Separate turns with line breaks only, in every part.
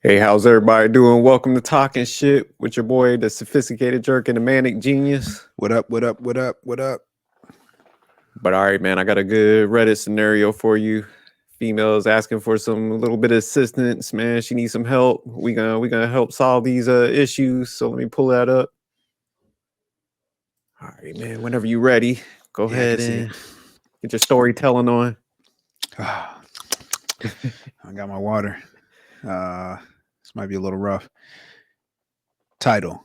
Hey, how's everybody doing? Welcome to Talking Shit with your boy, the sophisticated jerk and the manic genius.
What up? What up? What up? What up?
But all right, man, I got a good Reddit scenario for you. Females asking for some a little bit of assistance, man. She needs some help. We gonna help solve these issues. So let me pull that up. All right, man. Whenever you ready, go
Yeah, I can
ahead
see it.
and get your storytelling on.
Ah, I got my water. This might be a little rough. Title: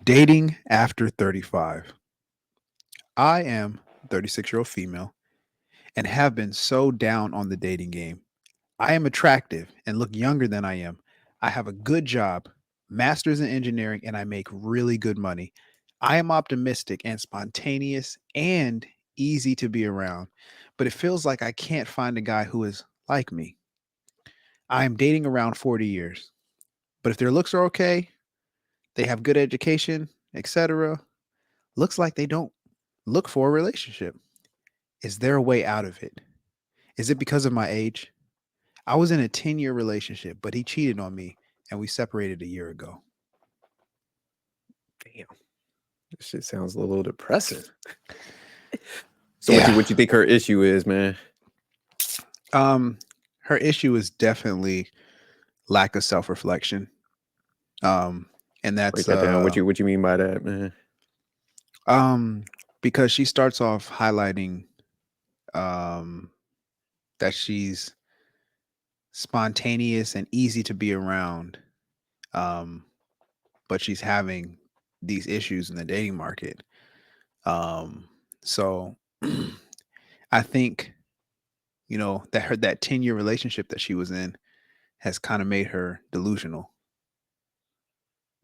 Dating after 35. I am a 36-year-old female and have been so down on the dating game. I am attractive and look younger than I am. I have a good job, master's in engineering, and I make really good money. I am optimistic and spontaneous and easy to be around, but it feels like I can't find a guy who is like me. I am dating around 40 years, but if their looks are okay, they have good education, etc., looks like they don't look for a relationship. Is there a way out of it? Is it because of my age? I was in a 10-year relationship, but he cheated on me and we separated a year ago.
Damn, this shit sounds a little depressing. So what you
Yeah.
what you think her issue is, man?
Um her issue is definitely lack of self-reflection. Um and
Break
that's
that down. What you mean by that, man?
um because she starts off highlighting um that she's spontaneous and easy to be around. Um but she's having these issues in the dating market. Um so I think that 10-year relationship that she was in has kind of made her delusional,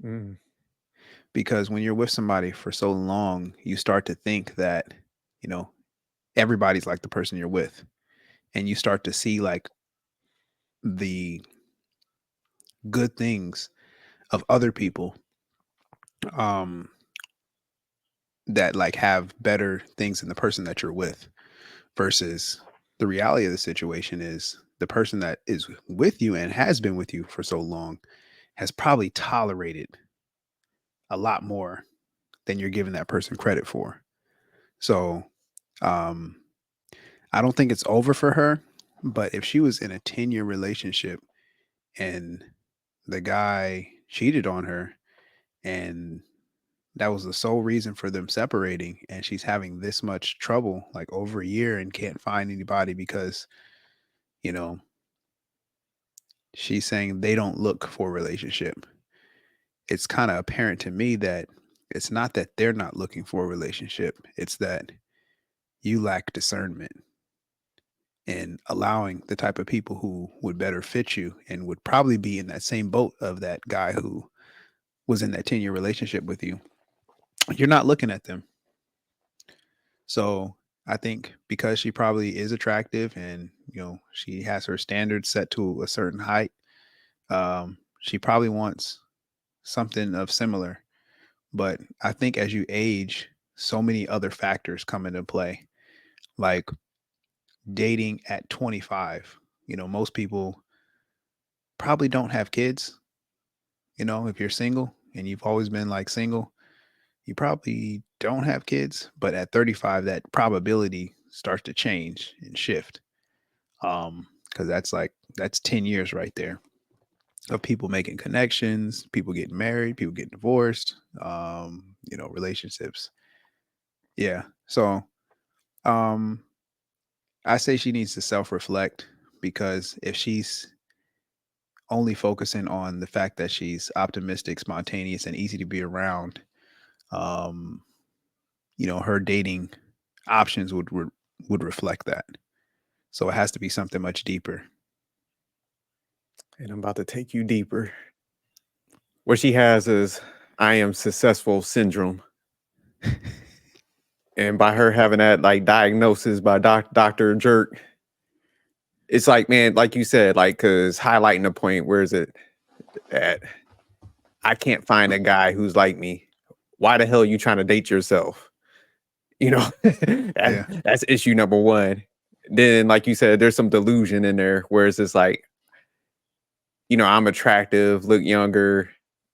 Mm.
because when you're with somebody for so long, you start to think that, you know, everybody's like the person you're with, and you start to see like the good things of other people, um that like have better things than the person that you're with, versus the reality of the situation is the person that is with you and has been with you for so long has probably tolerated a lot more than you're giving that person credit for. So, um, I don't think it's over for her, but if she was in a 10-year relationship and the guy cheated on her and that was the sole reason for them separating, and she's having this much trouble like over a year and can't find anybody because, you know, she's saying they don't look for a relationship. It's kind of apparent to me that it's not that they're not looking for a relationship, it's that you lack discernment and allowing the type of people who would better fit you and would probably be in that same boat of that guy who was in that 10-year relationship with you. You're not looking at them. So I think because she probably is attractive and, she has her standards set to a certain height, she probably wants something of similar. But I think as you age, so many other factors come into play, like dating at 25. Most people probably don't have kids. If you're single and you've always been like single, you probably don't have kids. But at 35, that probability starts to change and shift. Because that's 10 years right there of people making connections, people getting married, people getting divorced, relationships. Yeah. So um I say she needs to self-reflect, because if she's only focusing on the fact that she's optimistic, spontaneous, and easy to be around, um, her dating options would reflect that. So it has to be something much deeper.
And I'm about to take you deeper. What she has is I am successful syndrome. And by her having that like diagnosis by Dr. Jerk, it's like, man, like you said, like, cause highlighting the point, where is it at? I can't find a guy who's like me. Why the hell are you trying to date yourself? You know,
Yeah.
that's issue number one. Then, like you said, there's some delusion in there where it's just like, I'm attractive, look younger,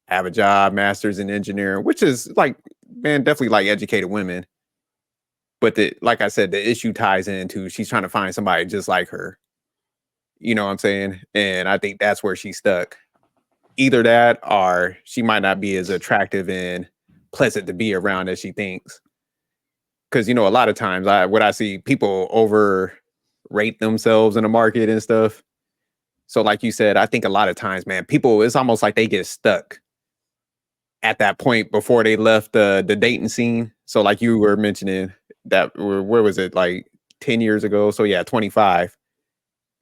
have a job, master's in engineering, which is like, man, definitely like educated women. But like I said, the issue ties into she's trying to find somebody just like her. You know what I'm saying? And I think that's where she's stuck. Either that or she might not be as attractive and pleasant to be around as she thinks. Because a lot of times what I see people overrate themselves in the market and stuff. So like you said, I think a lot of times, man, people, it's almost like they get stuck at that point before they left the dating scene. So like you were mentioning that where was it, like 10 years ago? So yeah, 25.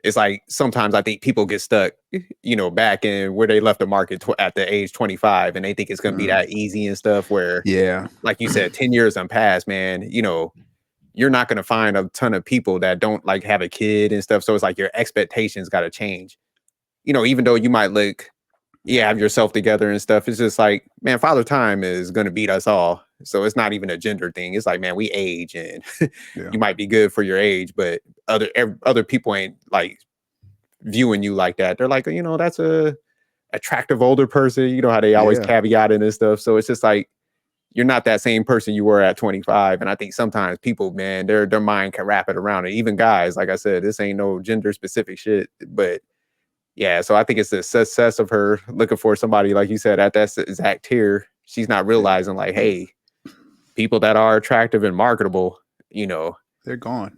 It's like sometimes I think people get stuck, back in where they left the market at the age 25, and they think it's going to be
Mm,
that easy and stuff where,
yeah.
like you said, 10 years done passed, man. You're not going to find a ton of people that don't like have a kid and stuff. So it's like your expectations got to change. Even though you might have yourself together and stuff, it's just like, man, father time is going to beat us all. So it's not even a gender thing. It's like, man, we age and
Yeah.
you might be good for your age, but other people ain't like viewing you like that. They're like, that's a attractive older person. You know how they always
Yeah.
caveat in this stuff. So it's just like, you're not that same person you were at 25. And I think sometimes people, man, their mind can wrap it around it. Even guys, like I said, this ain't no gender specific shit. But yeah, so I think it's the success of her looking for somebody, like you said, at that exact tier. She's not
Yeah.
realizing, like, hey, people that are attractive and marketable, you know,
They're gone.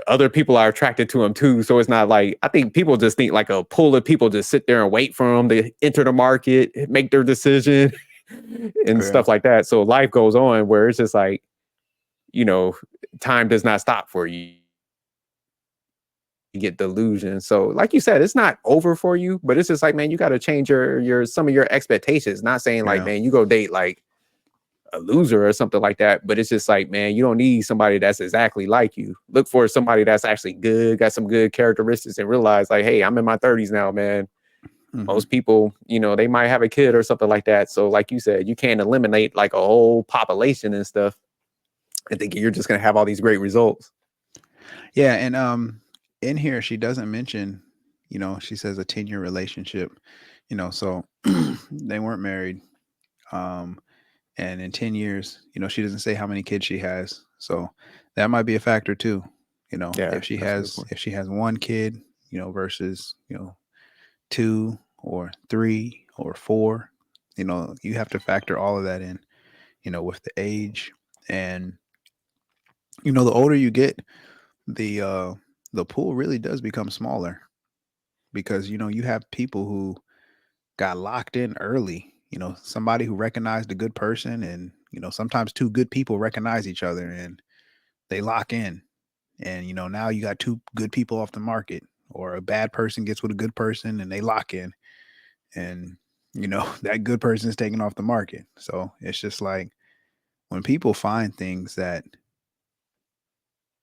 other people are attracted to them too. So it's not like, I think people just think like a pool of people just sit there and wait for them to enter the market, make their decision and
Yeah.
stuff like that. So life goes on where it's just like, you know, time does not stop for you. You get delusion. So, like you said, it's not over for you, but it's just like, man, you got to change your some of your expectations. Not saying like,
Yeah.
man, you go date like a loser or something like that, but it's just like, man, you don't need somebody that's exactly like you. Look for somebody that's actually good, got some good characteristics, and realize like, hey, I'm in my 30s now, man.
Hmm.
Most people, they might have a kid or something like that. So, like you said, you can't eliminate like a whole population and stuff and think you're just gonna have all these great results.
Yeah, and in here she doesn't mention, she says a 10-year relationship, so they weren't married. Um and in 10 years, she doesn't say how many kids she has. So that might be a factor too.
Yeah,
If she
that's a good
has
point.
if she has one kid, versus, two or three or four, you have to factor all of that in, with the age. And the older you get, the the pool really does become smaller because you have people who got locked in early, somebody who recognized a good person, and sometimes two good people recognize each other and they lock in. And now you got two good people off the market, or a bad person gets with a good person and they lock in, and that good person is taken off the market. So it's just like when people find things that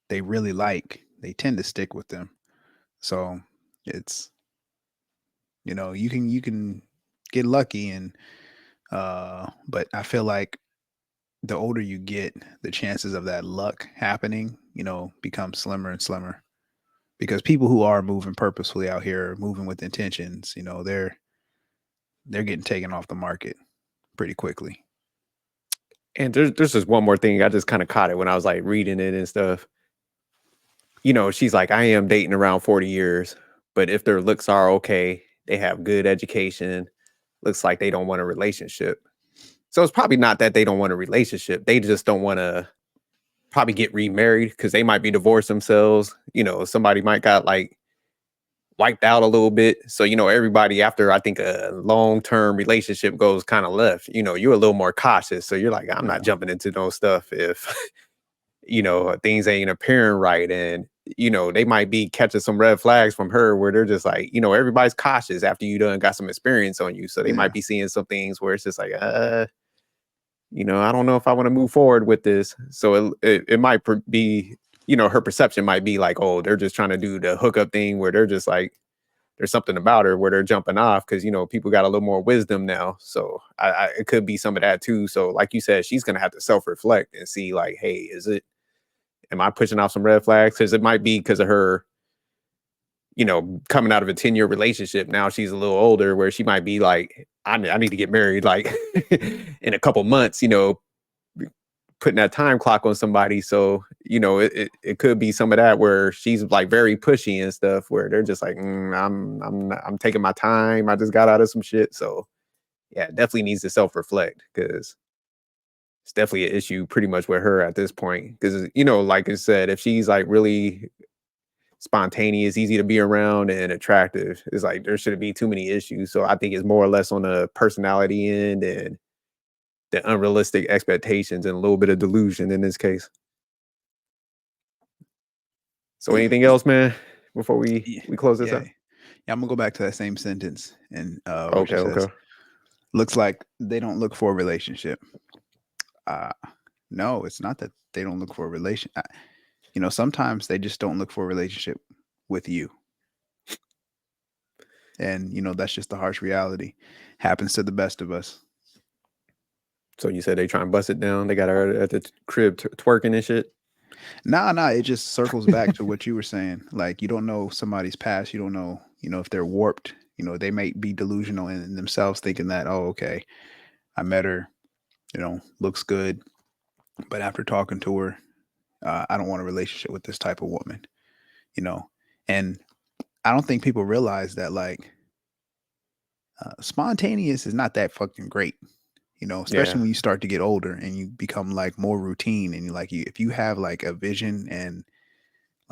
they really like, they tend to stick with them. So it's, you can get lucky, and but I feel like the older you get, the chances of that luck happening, become slimmer and slimmer, because people who are moving purposefully out here, moving with intentions, they're getting taken off the market pretty quickly.
And there's just one more thing. I just kind of caught it when I was like reading it and stuff. She's like, I am dating around 40 years, but if their looks are okay, they have good education, looks like they don't want a relationship. So it's probably not that they don't want a relationship. They just don't want to probably get remarried because they might be divorced themselves. Somebody might got like wiped out a little bit. So, everybody after I think a long-term relationship goes kind of left, you're a little more cautious. So you're like, I'm not
Yeah.
jumping into no stuff if things ain't appearing right. And, they might be catching some red flags from her where they're just like, everybody's cautious after you done got some experience on you. So they might
Yeah.
be seeing some things where it's just like, I don't know if I want to move forward with this. So it might be, her perception might be like, oh, they're just trying to do the hookup thing where they're just like, there's something about her where they're jumping off because people got a little more wisdom now. So it could be some of that too. So like you said, she's gonna have to self-reflect and see like, hey, am I pushing off some red flags? Because it might be because of her, coming out of a 10-year relationship. Now she's a little older where she might be like, I need to get married like in a couple months, putting that time clock on somebody. So, it could be some of that where she's like very pushy and stuff where they're just like, I'm taking my time. I just got out of some shit. So yeah, definitely needs to self-reflect because it's definitely an issue pretty much with her at this point. Because, like I said, if she's like really spontaneous, easy to be around, and attractive, it's like there shouldn't be too many issues. So I think it's more or less on the personality end and the unrealistic expectations and a little bit of delusion in this case. So anything else, man, before we close this
Yeah.
up?
Yeah, I'm gonna go back to that same sentence and where
Okay,
she says,
okay.
"Looks like they don't look for a relationship." Uh, no, it's not that they don't look for a relation. Sometimes they just don't look for a relationship with you, and that's just the harsh reality. Happens to the best of us.
So you said they try and bust it down. They got her at the crib twerking and shit.
Nah. It just circles back to what you were saying. Like you don't know somebody's past. You don't know, if they're warped. They might be delusional in themselves, thinking that, oh, okay, I met her. Looks good, but after talking to her, I don't want a relationship with this type of woman. And I don't think people realize that like spontaneous is not that fucking great.
Yeah.
Especially when you start to get older and you become like more routine and if you have like a vision and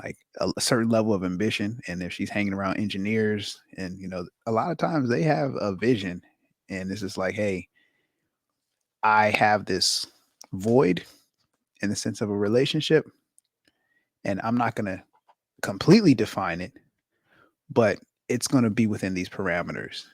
like a certain level of ambition, and if she's hanging around engineers and a lot of times they have a vision and it's just like, hey, I have this void in the sense of a relationship and I'm not going to completely define it, but it's going to be within these parameters.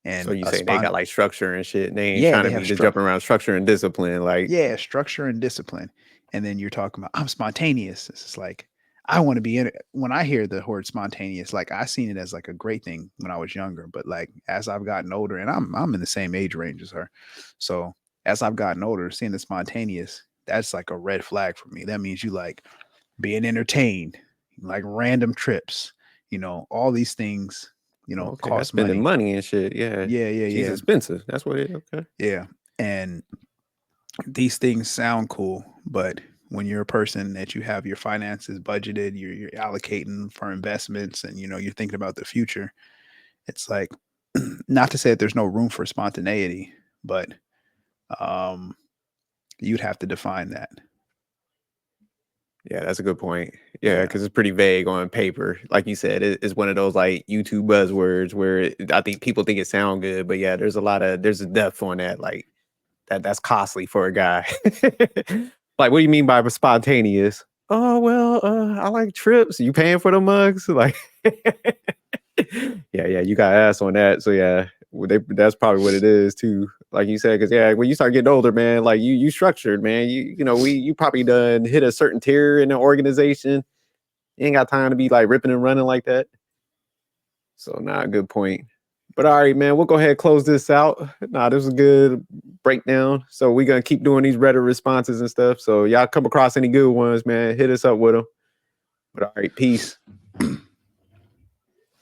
So
And
you say they got like structure and shit. They ain't
yeah,
trying
they
to
have
be just jumping around structure and discipline. Like,
yeah, structure and discipline. And then you're talking about I'm spontaneous. It's just like I want to be in it. When I hear the word spontaneous, like I seen it as like a great thing when I was younger, but like as I've gotten older, and I'm in the same age range as her, so as I've gotten older, seeing the spontaneous, that's like a red flag for me. That means you like being entertained, like random trips, all these things,
okay, that's
cost
spending
money.
money and shit. Yeah. She's
Yeah.
expensive. That's what it is. Okay.
Yeah. And these things sound cool, but when you're a person that you have your finances budgeted, you're allocating for investments and you're thinking about the future, it's like not to say that there's no room for spontaneity, but um you'd have to define that.
Yeah, that's a good point. Yeah,
Yeah.
because it's pretty vague on paper. Like you said, it's one of those like YouTube buzzwords where I think people think it sound good, but yeah, there's a depth on that. Like that's costly for a guy. Like, what do you mean by spontaneous? Oh well, I like trips. You paying for the mugs? Like, yeah, you got ass on that. So yeah, that's probably what it is too. Like you said, because yeah, when you start getting older, man, like you structured, man. You probably done hit a certain tier in the organization. You ain't got time to be like ripping and running like that. So nah, good point. But all right, man, we'll go ahead and close this out. Nah, this was a good breakdown. So we're gonna keep doing these Reddit responses and stuff. So y'all come across any good ones, man, hit us up with them. But all right, peace.